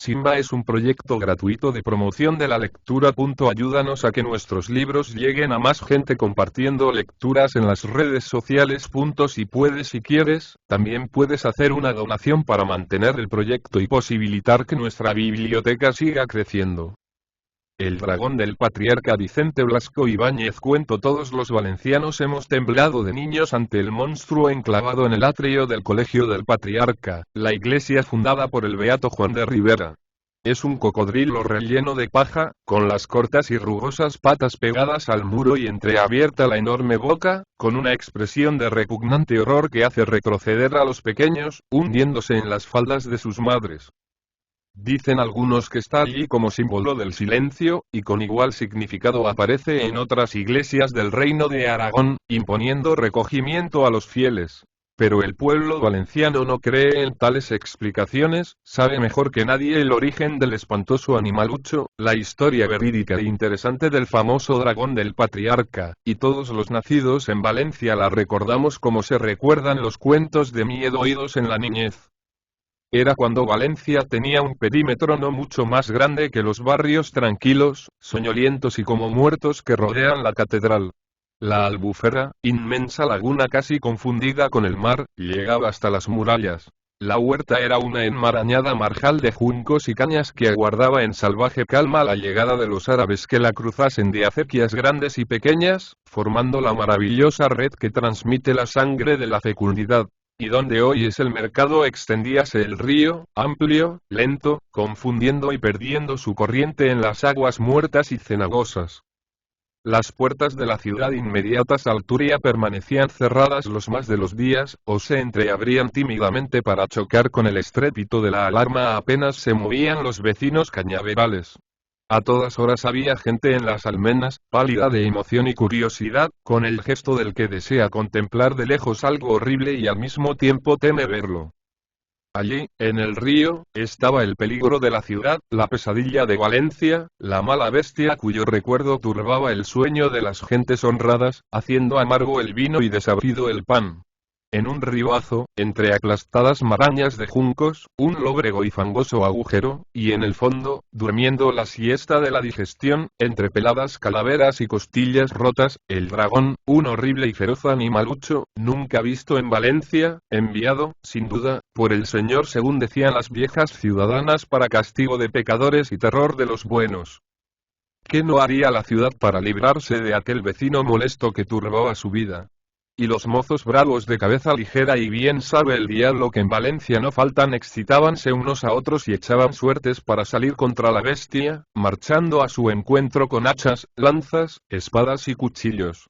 Simba es un proyecto gratuito de promoción de la lectura. Ayúdanos a que nuestros libros lleguen a más gente compartiendo lecturas en las redes sociales. Si quieres, también puedes hacer una donación para mantener el proyecto y posibilitar que nuestra biblioteca siga creciendo. El dragón del patriarca Vicente Blasco Ibáñez. Cuento: todos los valencianos hemos temblado de niños ante el monstruo enclavado en el atrio del Colegio del Patriarca, la iglesia fundada por el beato Juan de Ribera. Es un cocodrilo relleno de paja, con las cortas y rugosas patas pegadas al muro y entreabierta la enorme boca, con una expresión de repugnante horror que hace retroceder a los pequeños, hundiéndose en las faldas de sus madres. Dicen algunos que está allí como símbolo del silencio, y con igual significado aparece en otras iglesias del Reino de Aragón, imponiendo recogimiento a los fieles. Pero el pueblo valenciano no cree en tales explicaciones, sabe mejor que nadie el origen del espantoso animalucho, la historia verídica e interesante del famoso dragón del patriarca, y todos los nacidos en Valencia la recordamos como se recuerdan los cuentos de miedo oídos en la niñez. Era cuando Valencia tenía un perímetro no mucho más grande que los barrios tranquilos, soñolientos y como muertos que rodean la catedral. La Albufera, inmensa laguna casi confundida con el mar, llegaba hasta las murallas. La huerta era una enmarañada marjal de juncos y cañas que aguardaba en salvaje calma la llegada de los árabes que la cruzasen de acequias grandes y pequeñas, formando la maravillosa red que transmite la sangre de la fecundidad. Y donde hoy es el mercado extendíase el río, amplio, lento, confundiendo y perdiendo su corriente en las aguas muertas y cenagosas. Las puertas de la ciudad inmediatas al Turia permanecían cerradas los más de los días, o se entreabrían tímidamente para chocar con el estrépito de la alarma apenas se movían los vecinos cañaverales. A todas horas había gente en las almenas, pálida de emoción y curiosidad, con el gesto del que desea contemplar de lejos algo horrible y al mismo tiempo teme verlo. Allí, en el río, estaba el peligro de la ciudad, la pesadilla de Valencia, la mala bestia cuyo recuerdo turbaba el sueño de las gentes honradas, haciendo amargo el vino y desabrido el pan. En un ribazo, entre aplastadas marañas de juncos, un lóbrego y fangoso agujero, y en el fondo, durmiendo la siesta de la digestión, entre peladas calaveras y costillas rotas, el dragón, un horrible y feroz animalucho, nunca visto en Valencia, enviado, sin duda, por el Señor según decían las viejas ciudadanas para castigo de pecadores y terror de los buenos. ¿Qué no haría la ciudad para librarse de aquel vecino molesto que turbaba su vida? Y los mozos bravos de cabeza ligera y bien sabe el diablo que en Valencia no faltan excitábanse unos a otros y echaban suertes para salir contra la bestia, marchando a su encuentro con hachas, lanzas, espadas y cuchillos.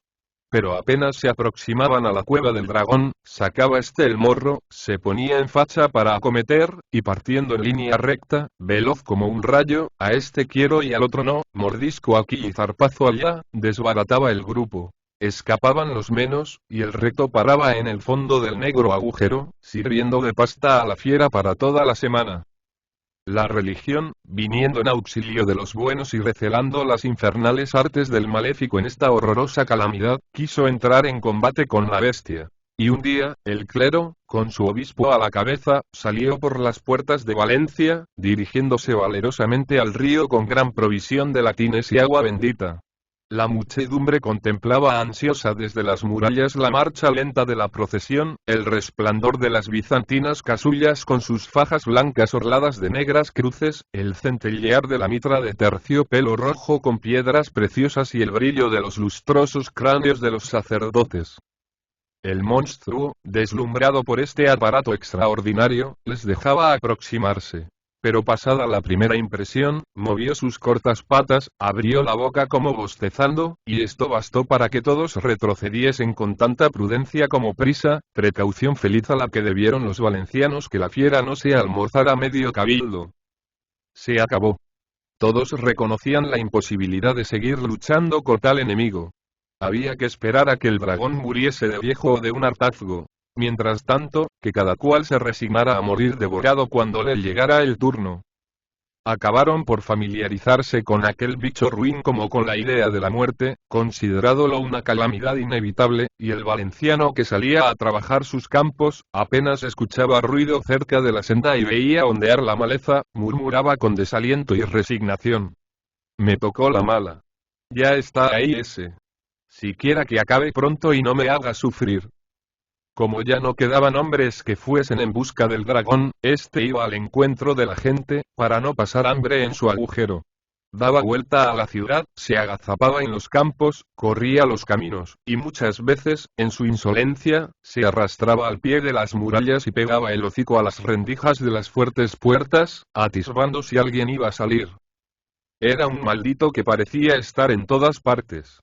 Pero apenas se aproximaban a la cueva del dragón, sacaba este el morro, se ponía en facha para acometer, y partiendo en línea recta, veloz como un rayo, a este quiero y al otro no, mordisco aquí y zarpazo allá, desbarataba el grupo. Escapaban los menos, y el recto paraba en el fondo del negro agujero, sirviendo de pasta a la fiera para toda la semana. La religión, viniendo en auxilio de los buenos y recelando las infernales artes del maléfico en esta horrorosa calamidad, quiso entrar en combate con la bestia. Y un día, el clero, con su obispo a la cabeza, salió por las puertas de Valencia, dirigiéndose valerosamente al río con gran provisión de latines y agua bendita. La muchedumbre contemplaba ansiosa desde las murallas la marcha lenta de la procesión, el resplandor de las bizantinas casullas con sus fajas blancas orladas de negras cruces, el centellear de la mitra de terciopelo rojo con piedras preciosas y el brillo de los lustrosos cráneos de los sacerdotes. El monstruo, deslumbrado por este aparato extraordinario, les dejaba aproximarse. Pero pasada la primera impresión, movió sus cortas patas, abrió la boca como bostezando, y esto bastó para que todos retrocediesen con tanta prudencia como prisa, precaución feliz a la que debieron los valencianos que la fiera no se almorzara medio cabildo. Se acabó. Todos reconocían la imposibilidad de seguir luchando con tal enemigo. Había que esperar a que el dragón muriese de viejo o de un hartazgo. Mientras tanto, que cada cual se resignara a morir devorado cuando le llegara el turno. Acabaron por familiarizarse con aquel bicho ruin como con la idea de la muerte, considerándolo una calamidad inevitable, y el valenciano que salía a trabajar sus campos, apenas escuchaba ruido cerca de la senda y veía ondear la maleza, murmuraba con desaliento y resignación: me tocó la mala. Ya está ahí ese. Siquiera que acabe pronto y no me haga sufrir. Como ya no quedaban hombres que fuesen en busca del dragón, este iba al encuentro de la gente, para no pasar hambre en su agujero. Daba vuelta a la ciudad, se agazapaba en los campos, corría los caminos, y muchas veces, en su insolencia, se arrastraba al pie de las murallas y pegaba el hocico a las rendijas de las fuertes puertas, atisbando si alguien iba a salir. Era un maldito que parecía estar en todas partes.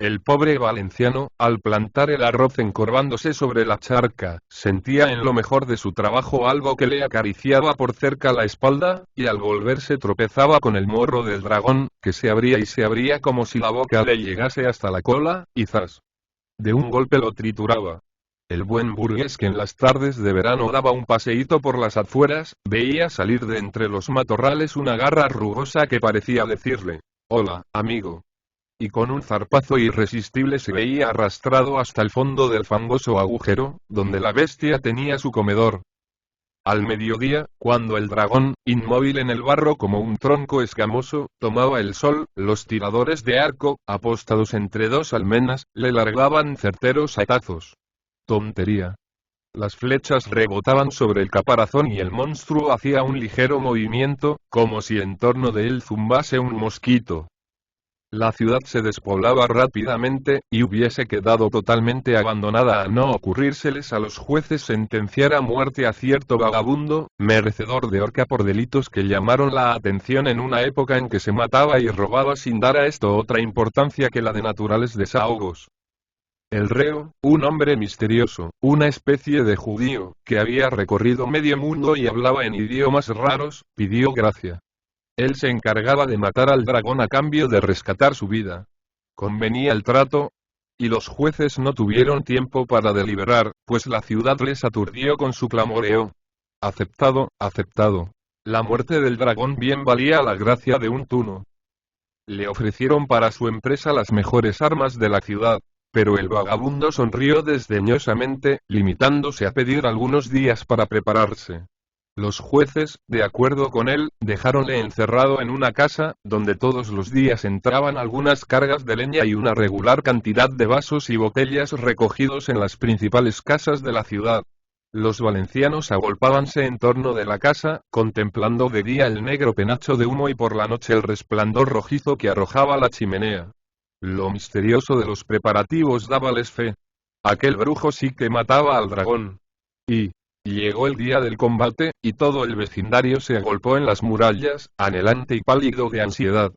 El pobre valenciano, al plantar el arroz encorvándose sobre la charca, sentía en lo mejor de su trabajo algo que le acariciaba por cerca la espalda, y al volverse tropezaba con el morro del dragón, que se abría y se abría como si la boca le llegase hasta la cola, y zas. De un golpe lo trituraba. El buen burgués que en las tardes de verano daba un paseíto por las afueras, veía salir de entre los matorrales una garra rugosa que parecía decirle: hola, amigo. Y con un zarpazo irresistible se veía arrastrado hasta el fondo del fangoso agujero, donde la bestia tenía su comedor. Al mediodía, cuando el dragón, inmóvil en el barro como un tronco escamoso, tomaba el sol, los tiradores de arco, apostados entre dos almenas, le largaban certeros saetazos. Tontería. Las flechas rebotaban sobre el caparazón y el monstruo hacía un ligero movimiento, como si en torno de él zumbase un mosquito. La ciudad se despoblaba rápidamente, y hubiese quedado totalmente abandonada a no ocurrírseles a los jueces sentenciar a muerte a cierto vagabundo, merecedor de horca por delitos que llamaron la atención en una época en que se mataba y robaba sin dar a esto otra importancia que la de naturales desahogos. El reo, un hombre misterioso, una especie de judío, que había recorrido medio mundo y hablaba en idiomas raros, pidió gracia. Él se encargaba de matar al dragón a cambio de rescatar su vida. Convenía el trato, y los jueces no tuvieron tiempo para deliberar, pues la ciudad les aturdió con su clamoreo. Aceptado, aceptado. La muerte del dragón bien valía la gracia de un tuno. Le ofrecieron para su empresa las mejores armas de la ciudad, pero el vagabundo sonrió desdeñosamente, limitándose a pedir algunos días para prepararse. Los jueces, de acuerdo con él, dejáronle encerrado en una casa, donde todos los días entraban algunas cargas de leña y una regular cantidad de vasos y botellas recogidos en las principales casas de la ciudad. Los valencianos agolpábanse en torno de la casa, contemplando de día el negro penacho de humo y por la noche el resplandor rojizo que arrojaba la chimenea. Lo misterioso de los preparativos dábales fe. Aquel brujo sí que mataba al dragón. Y llegó el día del combate, y todo el vecindario se agolpó en las murallas, anhelante y pálido de ansiedad.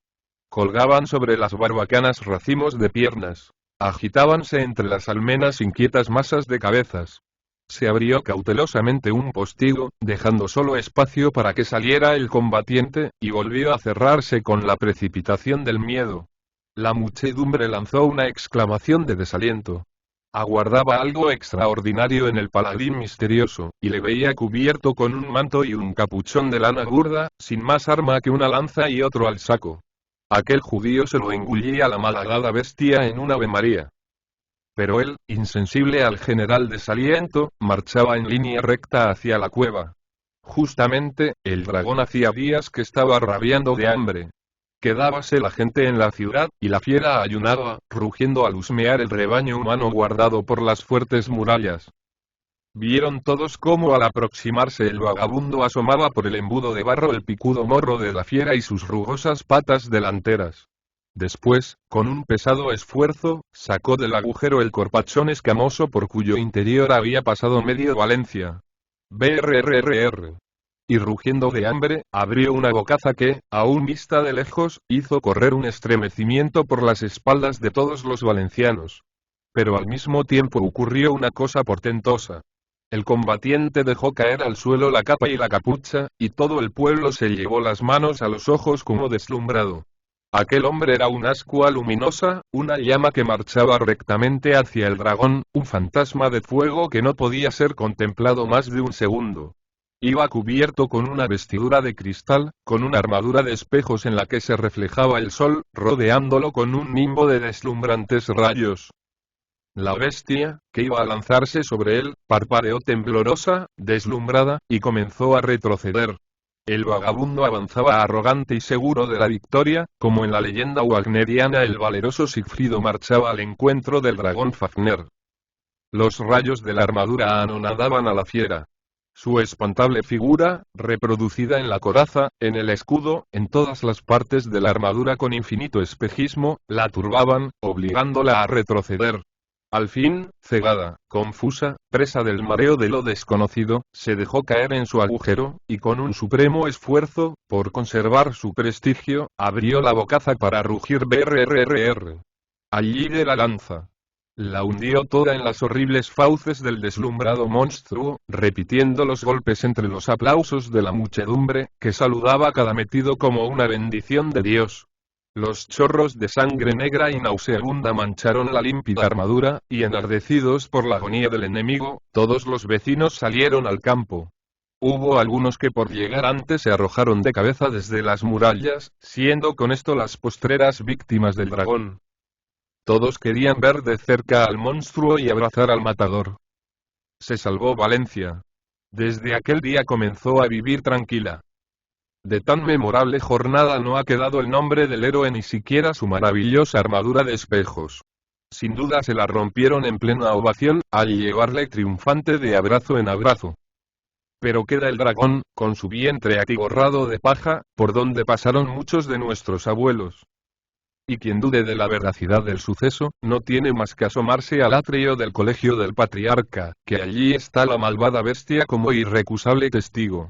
Colgaban sobre las barbacanas racimos de piernas. Agitábanse entre las almenas inquietas masas de cabezas. Se abrió cautelosamente un postigo, dejando solo espacio para que saliera el combatiente, y volvió a cerrarse con la precipitación del miedo. La muchedumbre lanzó una exclamación de desaliento. Aguardaba algo extraordinario en el paladín misterioso, y le veía cubierto con un manto y un capuchón de lana burda, sin más arma que una lanza y otro al saco. Aquel judío se lo engullía la malhadada bestia en un Ave María. Pero él, insensible al general desaliento, marchaba en línea recta hacia la cueva. Justamente, el dragón hacía días que estaba rabiando de hambre. Quedábase la gente en la ciudad, y la fiera ayunaba, rugiendo al husmear el rebaño humano guardado por las fuertes murallas. Vieron todos cómo al aproximarse el vagabundo asomaba por el embudo de barro el picudo morro de la fiera y sus rugosas patas delanteras. Después, con un pesado esfuerzo, sacó del agujero el corpachón escamoso por cuyo interior había pasado medio Valencia. Brrrr. Y rugiendo de hambre, abrió una bocaza que, aún vista de lejos, hizo correr un estremecimiento por las espaldas de todos los valencianos. Pero al mismo tiempo ocurrió una cosa portentosa. El combatiente dejó caer al suelo la capa y la capucha, y todo el pueblo se llevó las manos a los ojos como deslumbrado. Aquel hombre era una ascua luminosa, una llama que marchaba rectamente hacia el dragón, un fantasma de fuego que no podía ser contemplado más de un segundo. Iba cubierto con una vestidura de cristal, con una armadura de espejos en la que se reflejaba el sol, rodeándolo con un nimbo de deslumbrantes rayos. La bestia, que iba a lanzarse sobre él, parpadeó temblorosa, deslumbrada, y comenzó a retroceder. El vagabundo avanzaba arrogante y seguro de la victoria, como en la leyenda wagneriana el valeroso Sigfrido marchaba al encuentro del dragón Fafner. Los rayos de la armadura anonadaban a la fiera. Su espantable figura, reproducida en la coraza, en el escudo, en todas las partes de la armadura con infinito espejismo, la turbaban, obligándola a retroceder. Al fin, cegada, confusa, presa del mareo de lo desconocido, se dejó caer en su agujero, y con un supremo esfuerzo, por conservar su prestigio, abrió la bocaza para rugir brrrr. Allí de la lanza. La hundió toda en las horribles fauces del deslumbrado monstruo, repitiendo los golpes entre los aplausos de la muchedumbre, que saludaba cada metido como una bendición de Dios. Los chorros de sangre negra y nauseabunda mancharon la límpida armadura, y enardecidos por la agonía del enemigo, todos los vecinos salieron al campo. Hubo algunos que por llegar antes se arrojaron de cabeza desde las murallas, siendo con esto las postreras víctimas del dragón. Todos querían ver de cerca al monstruo y abrazar al matador. Se salvó Valencia. Desde aquel día comenzó a vivir tranquila. De tan memorable jornada no ha quedado el nombre del héroe ni siquiera su maravillosa armadura de espejos. Sin duda se la rompieron en plena ovación, al llevarle triunfante de abrazo en abrazo. Pero queda el dragón, con su vientre atiborrado de paja, por donde pasaron muchos de nuestros abuelos. Y quien dude de la veracidad del suceso, no tiene más que asomarse al atrio del colegio del patriarca, que allí está la malvada bestia como irrecusable testigo.